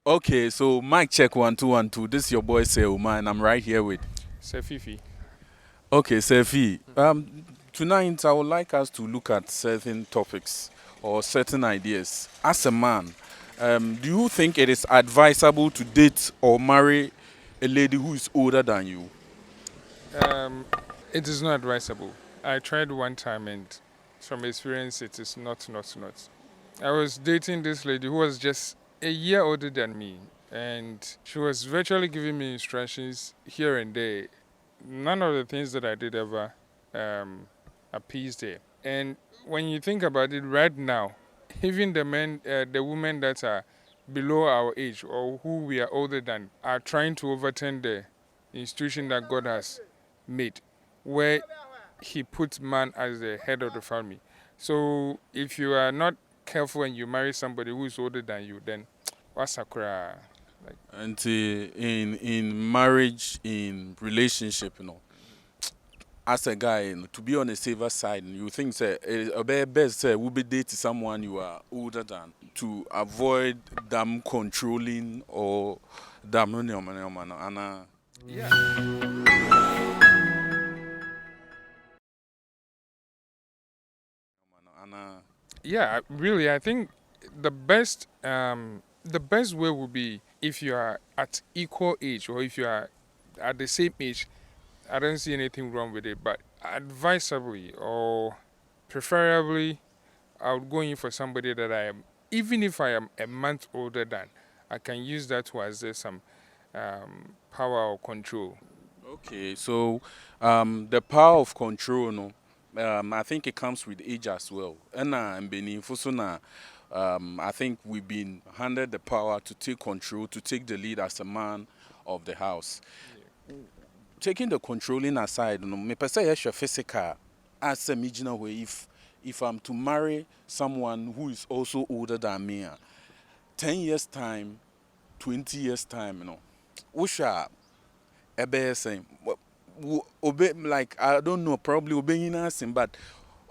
Okay, so mic check 1 2 1 2. This is your boy Seuma, and I'm right here with. Say Fifi. Okay, Sefi. Tonight I would like us to look at certain topics or certain ideas. As a man, do you think it is advisable to date or marry a lady who is older than you? Um, it is not advisable. I tried one time and from experience it is not. I was dating this lady who was just a year older than me and she was virtually giving me instructions here and there. None of the things that I did ever um, appeased her. And when you think about it right now, even the women that are below our age or who we are older than are trying to overturn the institution that God has made, where He puts man as the head of the family. So if you are not careful and you marry somebody who is older than you, then what's a cry? Like, And in marriage, in relationship, as a guy, to be on the safer side, you think say it best say will be dating someone you are older than to avoid them controlling or them and yeah. Yeah, really, I think the best way would be if you are at equal age or if you are at the same age. I don't see anything wrong with it, but advisably or preferably, I would go in for somebody that I am, even if I am a month older than, I can use that to exert some power or control. Okay, so the power of control, no, I think it comes with age as well. And Benin Fusuna, I think we've been handed the power to take control, to take the lead as a man of the house. Taking the controlling aside, me per se yes, your physical as a regional way. If I'm to marry someone who is also older than me, 10 years time, 20 years time, Usha ebe saying obe like I don't know, probably obeying us, but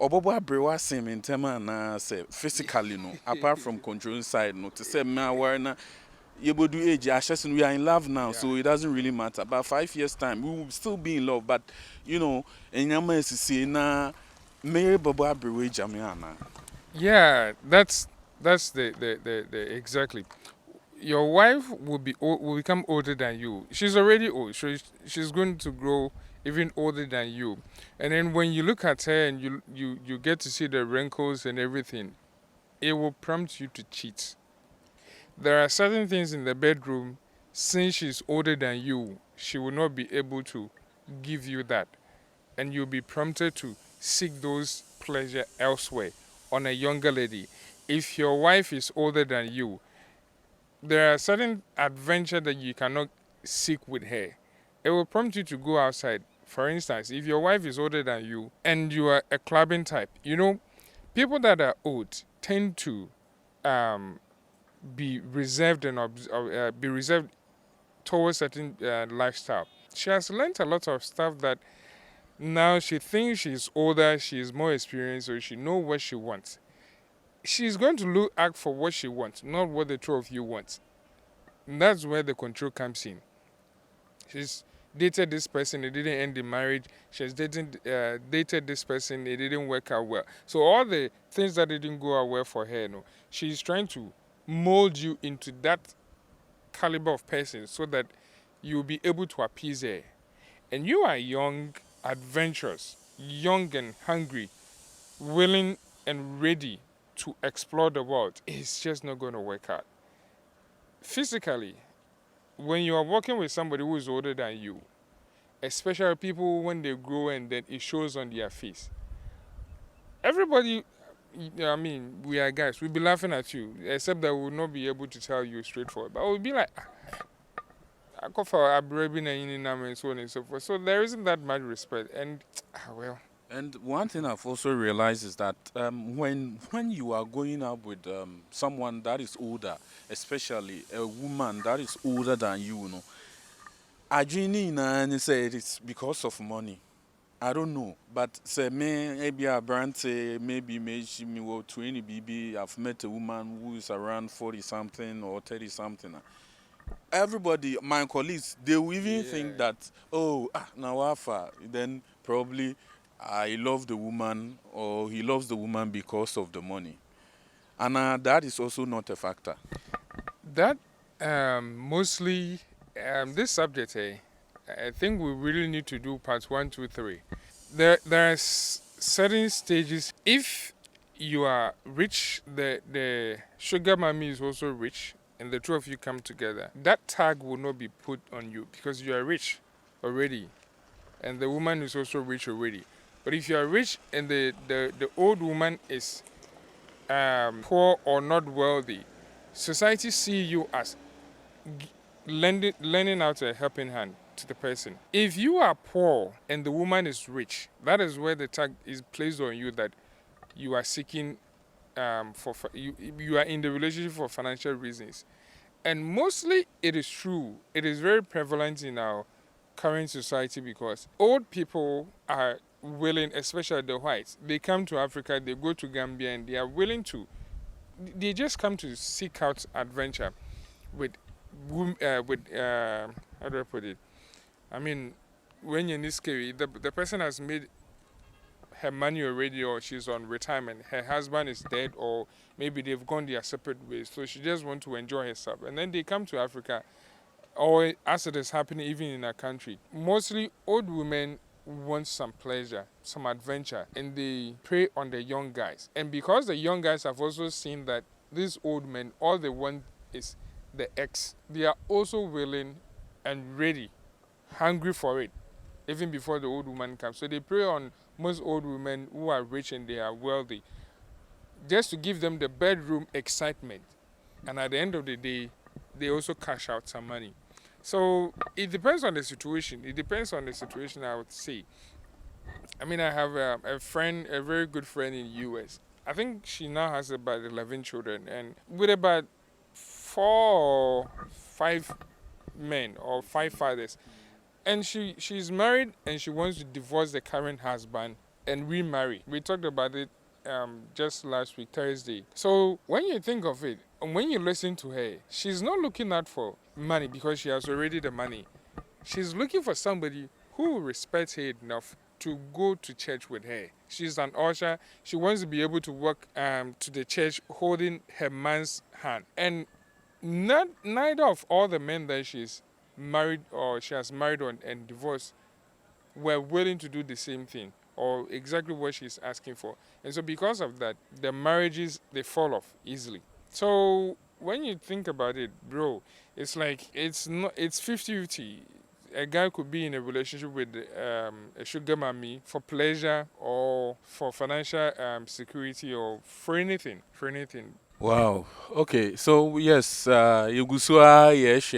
obobo abrewa sim in tema na say physically no apart from controlling side no to say me aware na do age ashesin we are in love now, Yeah. so it doesn't really matter. About 5 years time we will still be in love, but enyama esisi na me bobo abrewa jamiana. Yeah, that's the exactly. Your wife will become older than you. She's already old. She's going to grow even older than you. And then when you look at her and you get to see the wrinkles and everything, it will prompt you to cheat. There are certain things in the bedroom, since she's older than you, she will not be able to give you that. And you'll be prompted to seek those pleasure elsewhere on a younger lady. If your wife is older than you, there are certain adventure that you cannot seek with her. It will prompt you to go outside. For instance, if your wife is older than you and you are a clubbing type, people that are old tend to um, be reserved and be reserved towards certain lifestyle. She has learned a lot of stuff that now she thinks she's older, she's more experienced, so she knows what she wants. She's going to look act for what she wants, not what the two of you want. And that's where the control comes in. She's dated this person, it didn't end the marriage. She's dated this person, it didn't work out well. So all the things that didn't go out well for her, no, she's trying to mold you into that caliber of person so that you'll be able to appease her. And you are young, adventurous, young and hungry, willing and ready to explore the world. It's just not going to work out. Physically, when you are working with somebody who is older than you, especially people when they grow and then it shows on their face, everybody, I mean, we are guys, we'll be laughing at you, except that we will not be able to tell you straightforward. But we'll be like, I go for a baby and so on and so forth. So there isn't that much respect. And, well, And one thing I've also realized is that when you are going out with someone that is older, especially a woman that is older than you, Ajini and say it is because of money. I don't know, but say me maybe a brand say maybe me will 20 BB. I've met a woman who is around 40 something or 30 something. Everybody, my colleagues, they will even think Yeah. that, oh, now Alpha, then probably I love the woman or he loves the woman because of the money. And that is also not a factor. That mostly this subject, I think we really need to do parts one, two, three. There are certain stages. If you are rich, the sugar mommy is also rich, and the two of you come together. That tag will not be put on you because you are rich already, and the woman is also rich already. But if you are rich and the old woman is poor or not wealthy, society see you as lending out a helping hand to the person. If you are poor and the woman is rich, that is where the tag is placed on you that you are seeking you are in the relationship for financial reasons. And mostly it is true. It is very prevalent in our current society because old people are willing, especially the whites, they come to Africa, they go to Gambia, and they are willing to, they just come to seek out adventure with how do I put it? I mean, when you're in this case, the person has made her money already, or she's on retirement. Her husband is dead, or maybe they've gone their separate ways. So she just want to enjoy herself, and then they come to Africa, or as it is happening even in our country. Mostly, old women want some pleasure, some adventure, and they prey on the young guys. And because the young guys have also seen that these old men, all they want is the X, they are also willing and ready, hungry for it, even before the old woman comes. So they prey on most old women who are rich and they are wealthy, just to give them the bedroom excitement. And at the end of the day, they also cash out some money. So it depends on the situation. It depends on the situation, I would say. I mean, I have a friend, a very good friend in the US. I think she now has about 11 children, and with about 4 or 5 men or 5 fathers. And she's married and she wants to divorce the current husband and remarry. We talked about it just last week, Thursday. So when you think of it, and when you listen to her, she's not looking out for money because she has already the money. She's looking for somebody who respects her enough to go to church with her. She's an usher. She wants to be able to walk to the church holding her man's hand. And neither of all the men that she's married or she has married on and divorced were willing to do the same thing or exactly what she's asking for. And so because of that, the marriages they fall off easily. So when you think about it, bro, it's like it's 50-50. A guy could be in a relationship with a sugar mommy for pleasure or for financial security or for anything, for anything. Wow. Okay. So yes, Yugusua, yes,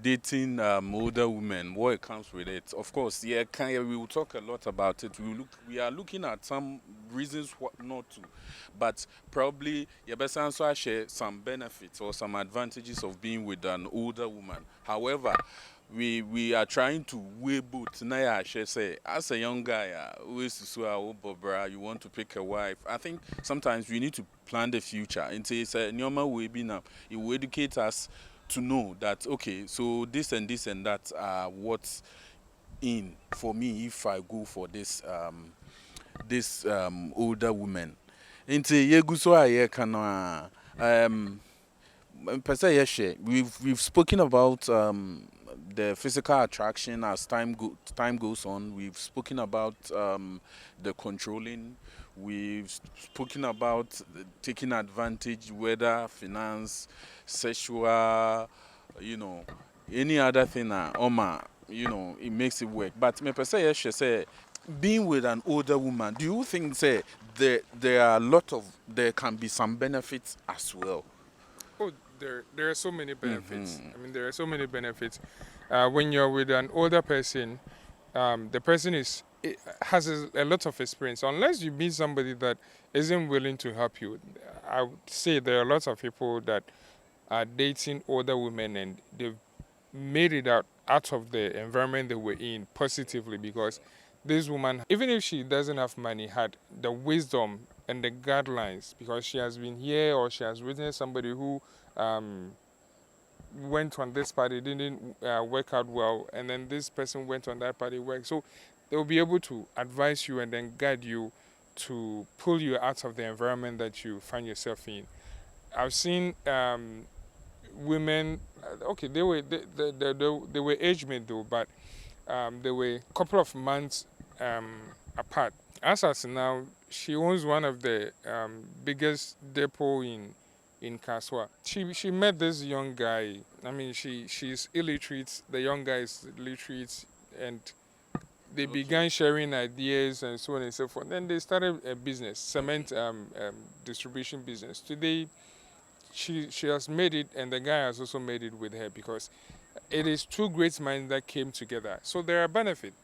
dating older women. What comes with it? Of course, yeah. We will talk a lot about it. We are looking at some reasons what not to, but probably yeah, best answer share some benefits or some advantages of being with an older woman. However, we are trying to weigh both. Now, I should say, as a young guy, who is to Bobra, you want to pick a wife. I think sometimes we need to plan the future. And say, it's a normal way be now. It will educate us to know that okay, so this and that are what's in for me if I go for this older woman. Into yeguso aye kana per se, yes, we've spoken about the physical attraction as time goes on. We've spoken about the controlling. We've spoken about taking advantage, whether finance, sexual, you know, any other thing. Oma, it makes it work. But me per se, yes, she say being with an older woman. Do you think say there can be some benefits as well? Oh, there are so many benefits. Hmm. I mean, there are so many benefits. When you're with an older person, the person has a lot of experience. Unless you meet somebody that isn't willing to help you, I would say there are lots of people that are dating older women and they've made it out of the environment they were in positively because this woman, even if she doesn't have money, had the wisdom and the guidelines because she has been here or she has witnessed somebody who um, went on this party, didn't work out well, and then this person went on that party, work. So they will be able to advise you and then guide you to pull you out of the environment that you find yourself in. I've seen women, okay, they were age mate though, but they were a couple of months apart. As now, she owns one of the biggest depot in Kaswa. She met this young guy. I mean, she's illiterate. The young guy is illiterate, and they began sharing ideas and so on and so forth. Then they started a business, cement distribution business. Today, she has made it, and the guy has also made it with her because it is two great minds that came together. So there are benefits.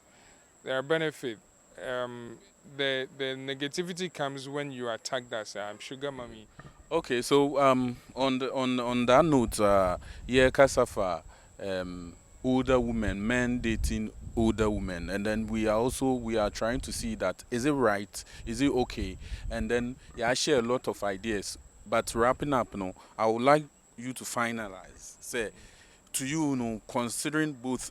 There are benefits. Um, the negativity comes when you attack that sugar mommy. Okay, so on that note, yeah, Kasafa, older women, men dating older women, and then we are trying to see that is it right, is it okay, and then yeah, I share a lot of ideas. But wrapping up, I would like you to finalize. Say to you, considering both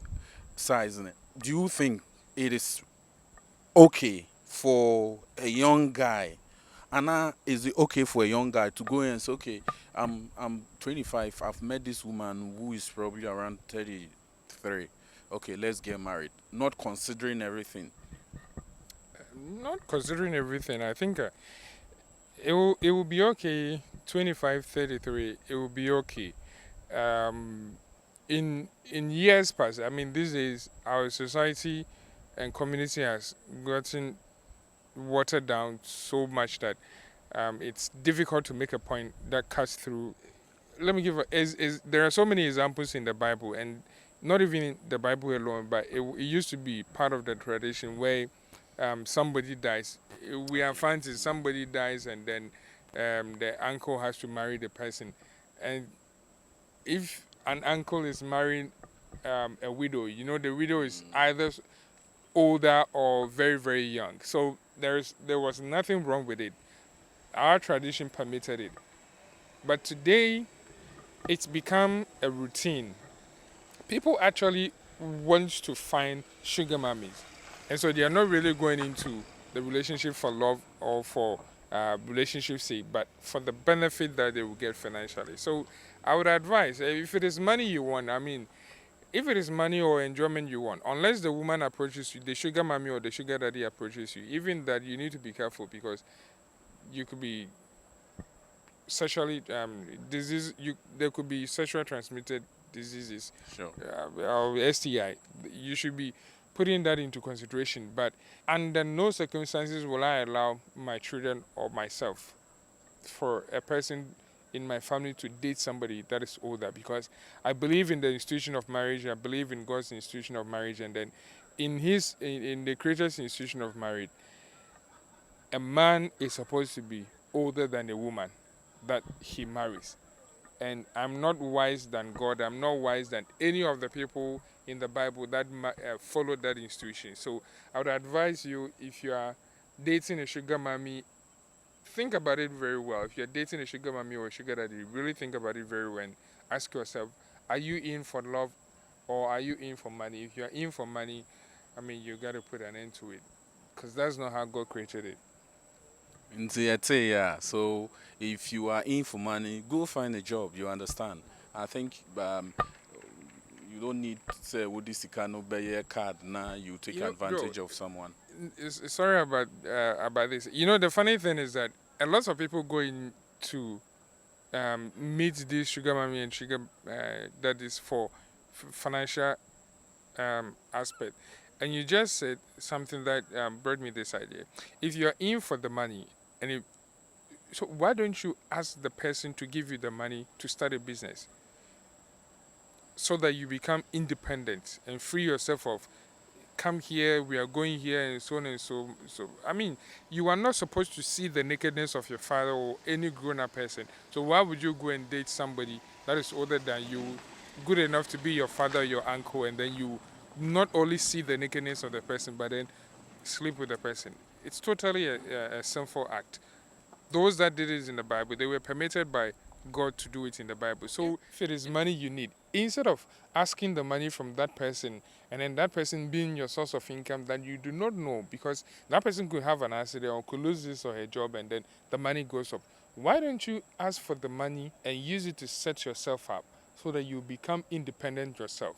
sides, do you think it is okay for a young guy? Anna, is it okay for a young guy to go and say, okay, I'm 25, I've met this woman who is probably around 33. Okay, let's get married. Not considering everything. Not considering everything, I think it will be okay. 25, 33, it will be okay. Um, in years past, I mean, these days our society and community has gotten watered down so much that it's difficult to make a point that cuts through. Let me give there are so many examples in the Bible, and not even in the Bible alone, but it used to be part of the tradition where somebody dies. We are fancy, somebody dies, and then the uncle has to marry the person. And if an uncle is marrying a widow, the widow is either older or very, very young. So there was nothing wrong with it. Our tradition permitted it. But today, it's become a routine. People actually want to find sugar mummies. And so they are not really going into the relationship for love or for relationship sake, but for the benefit that they will get financially. So I would advise, if it is money you want, I mean, if it is money or enjoyment you want, unless the woman approaches you, the sugar mommy or the sugar daddy approaches you, even that you need to be careful because you could be sexually disease. There could be sexual transmitted diseases, Sure. or STI. You should be putting that into consideration. But under no circumstances will I allow my children or myself for a person in my family to date somebody that is older because I believe in the institution of marriage. I believe in God's institution of marriage, and then in the Creator's institution of marriage, a man is supposed to be older than a woman that he marries. And I'm not wise than God. I'm not wise than any of the people in the Bible that followed that institution. So I would advise you, if you are dating a sugar mommy, think about it very well. If you're dating a sugar mommy or a sugar daddy, really think about it very well and ask yourself, are you in for love or are you in for money? If you're in for money, I mean, you got to put an end to it because that's not how God created it. Yeah. So if you are in for money, go find a job. You understand? I think you don't need to say, "Would this no be a card?" Now you take Bro, advantage of someone. sorry about this. The funny thing is that a lot of people go in to meet this sugar mommy and sugar that is for financial aspect. And you just said something that brought me this idea. If you're in for the money, so why don't you ask the person to give you the money to start a business so that you become independent and free yourself of come here, we are going here, and so on and so. I mean, you are not supposed to see the nakedness of your father or any grown-up person. So why would you go and date somebody that is older than you, good enough to be your father, your uncle, and then you not only see the nakedness of the person, but then sleep with the person. It's totally a sinful act. Those that did it in the Bible, they were permitted by God to do it in the Bible. So if it is money you need, instead of asking the money from that person and then that person being your source of income that you do not know, because that person could have an accident or could lose his or her job and then the money goes up. Why don't you ask for the money and use it to set yourself up so that you become independent yourself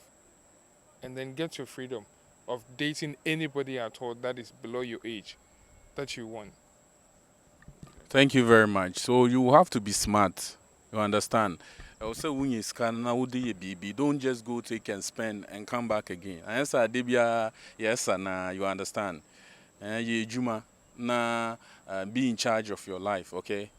and then get your freedom of dating anybody at all that is below your age that you want? Thank you very much. So you have to be smart. You understand? Also, when you scan now, don't just go take and spend and come back again. And yes, Debia, yes, and you understand. You Juma, na be in charge of your life. Okay.